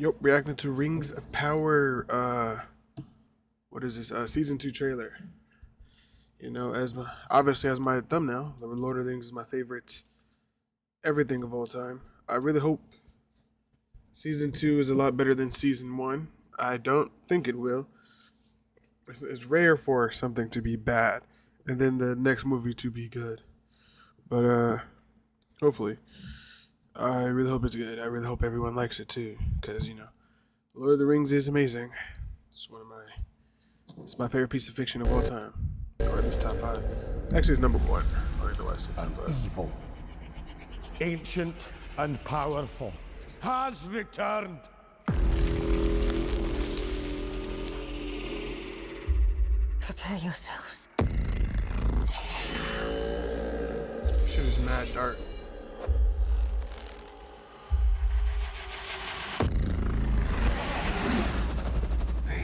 Yup, reacting to Rings of Power. What is this? Season 2 trailer. You know, obviously as my thumbnail, the Lord of the Rings is my favorite everything of all time. I really hope season 2 is a lot better than season 1. I don't think it will. It's rare for something to be bad and then the next movie to be good. But hopefully, I really hope it's good. I really hope everyone likes it too, because Lord of the Rings is amazing. It's my favorite piece of fiction of all time, or at least top 5. Actually, it's number 1. I don't know why I said top 5. Evil, ancient and powerful, has returned. Prepare yourselves. Shit is mad dark.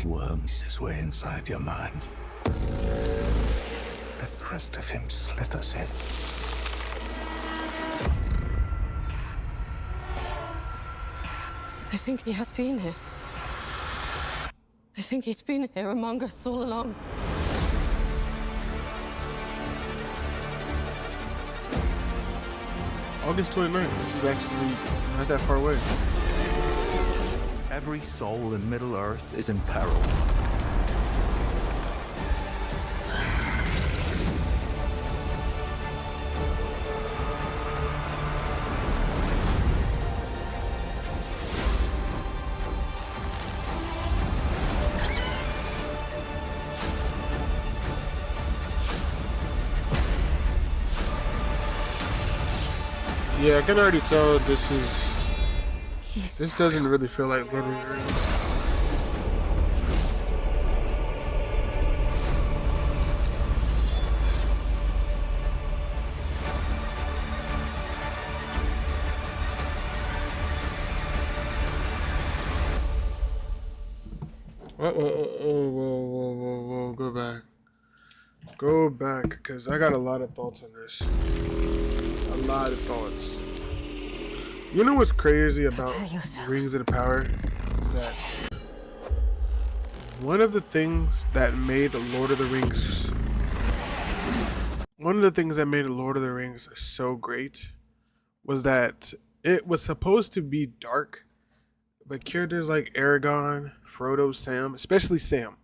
He worms his way inside your mind. The crest of him slithers in. I think he has been here. I think he's been here among us all along. August 29th. This is actually not that far away. Every soul in Middle-earth is in peril. Yeah, I can already tell this doesn't really feel like Lord of the Rings. Whoa, go back. Go back, because I got a lot of thoughts on this. A lot of thoughts. You know what's crazy about Rings of the Power? Is that one of the things that made Lord of the Rings so great was that it was supposed to be dark, but characters like Aragorn, Frodo, Sam, especially Sam,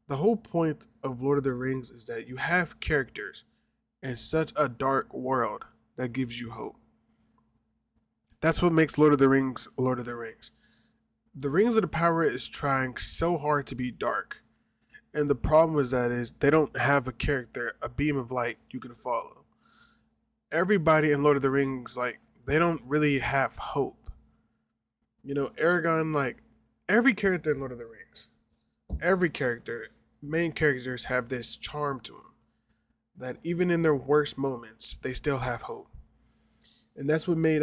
the whole point of Lord of the Rings is that you have characters in such a dark world that gives you hope. That's what makes Lord of the Rings Lord of the Rings. The Rings of the Power is trying so hard to be dark. And the problem is they don't have a character, a beam of light you can follow. Everybody in Lord of the Rings, they don't really have hope. Aragorn, every character in Lord of the Rings, main characters have this charm to them. That even in their worst moments, they still have hope. And that's what made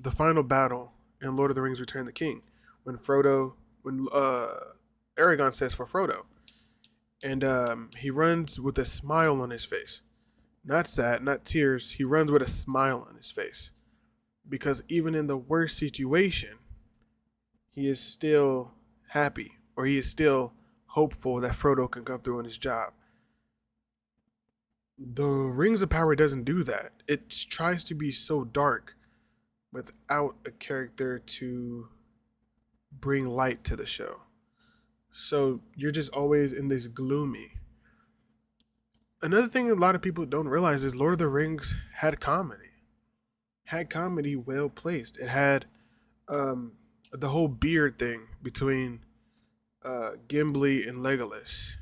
the final battle in Lord of the Rings Return of the King, when Aragorn says for Frodo, and he runs with a smile on his face, not sad, not tears. He runs with a smile on his face, because even in the worst situation, he is still happy, or he is still hopeful that Frodo can come through on his job. The Rings of Power doesn't do that. It tries to be so dark without a character to bring light to the show. So you're just always in this gloomy. Another thing a lot of people don't realize is Lord of the Rings had comedy. Well placed. It had the whole beard thing between Gimli and Legolas.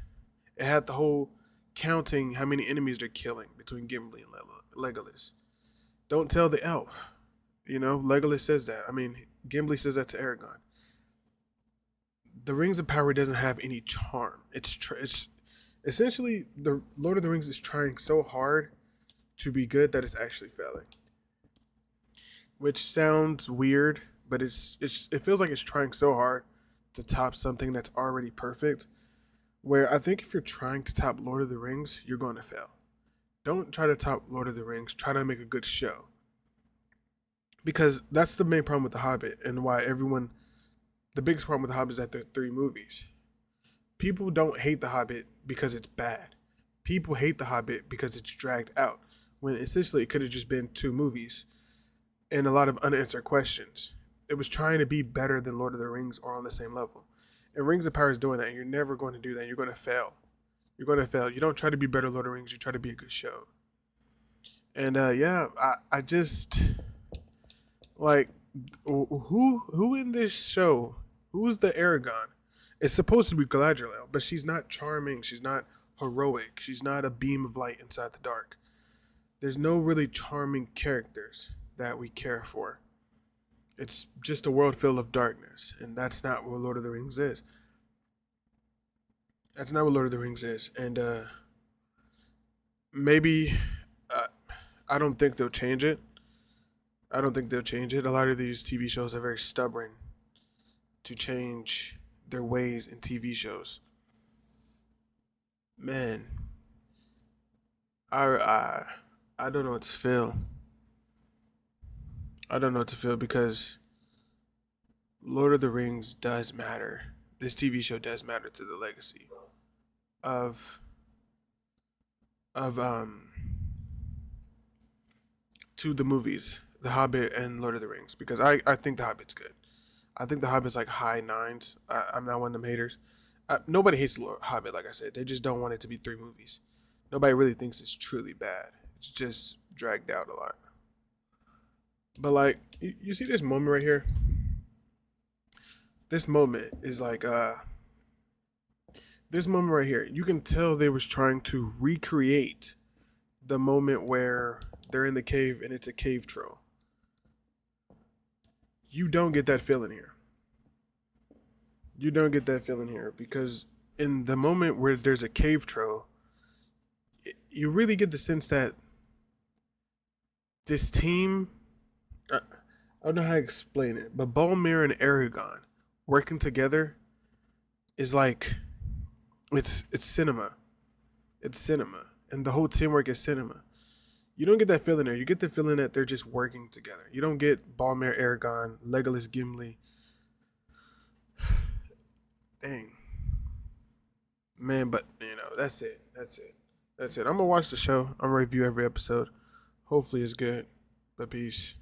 It had the whole counting how many enemies they're killing between Gimli and Legolas. Don't tell the elf. Legolas says that. Gimli says that to Aragorn. The Rings of Power doesn't have any charm. It's essentially the Lord of the Rings is trying so hard to be good that it's actually failing. Which sounds weird, but it feels like it's trying so hard to top something that's already perfect. Where I think if you're trying to top Lord of the Rings, you're going to fail. Don't try to top Lord of the Rings. Try to make a good show. Because that's the main problem with The Hobbit and why everyone The biggest problem with The Hobbit is that there are 3 movies. People don't hate The Hobbit because it's bad. People hate The Hobbit because it's dragged out. When essentially it could have just been 2 movies and a lot of unanswered questions. It was trying to be better than Lord of the Rings or on the same level. And Rings of Power is doing that. You're never going to do that. You're going to fail. You're going to fail. You don't try to be better Lord of the Rings. You try to be a good show. And yeah, I just like who in this show? Who's the Aragon? It's supposed to be Galadriel, but she's not charming. She's not heroic. She's not a beam of light inside the dark. There's no really charming characters that we care for. It's just a world full of darkness, and that's not what Lord of the Rings is. That's not what Lord of the Rings is, and maybe uh, I don't think they'll change it. I don't think they'll change it. A lot of these TV shows are very stubborn to change their ways in TV shows. Man, I I don't know what to feel. I don't know what to feel because Lord of the Rings does matter. This TV show does matter to the legacy of of to the movies, The Hobbit and Lord of the Rings, because I think The Hobbit's good. I think The Hobbit's like high nines. I'm not one of them haters. Nobody hates Lord Hobbit, like I said. They just don't want it to be 3 movies. Nobody really thinks it's truly bad. It's just dragged out a lot. But like, you see this moment right here? This moment is like this moment right here. You can tell they was trying to recreate the moment where they're in the cave and it's a cave troll. You don't get that feeling here. You don't get that feeling here because in the moment where there's a cave troll, you really get the sense that this team, I don't know how to explain it, but Balmir and Aragon working together is like it's cinema. It's cinema, and the whole teamwork is cinema. You don't get that feeling there. You get the feeling that they're just working together. You don't get Balmir, Aragon, Legolas, Gimli. Dang, man, but that's it. That's it. That's it. I'm gonna watch the show. I'm gonna review every episode. Hopefully, it's good. But peace.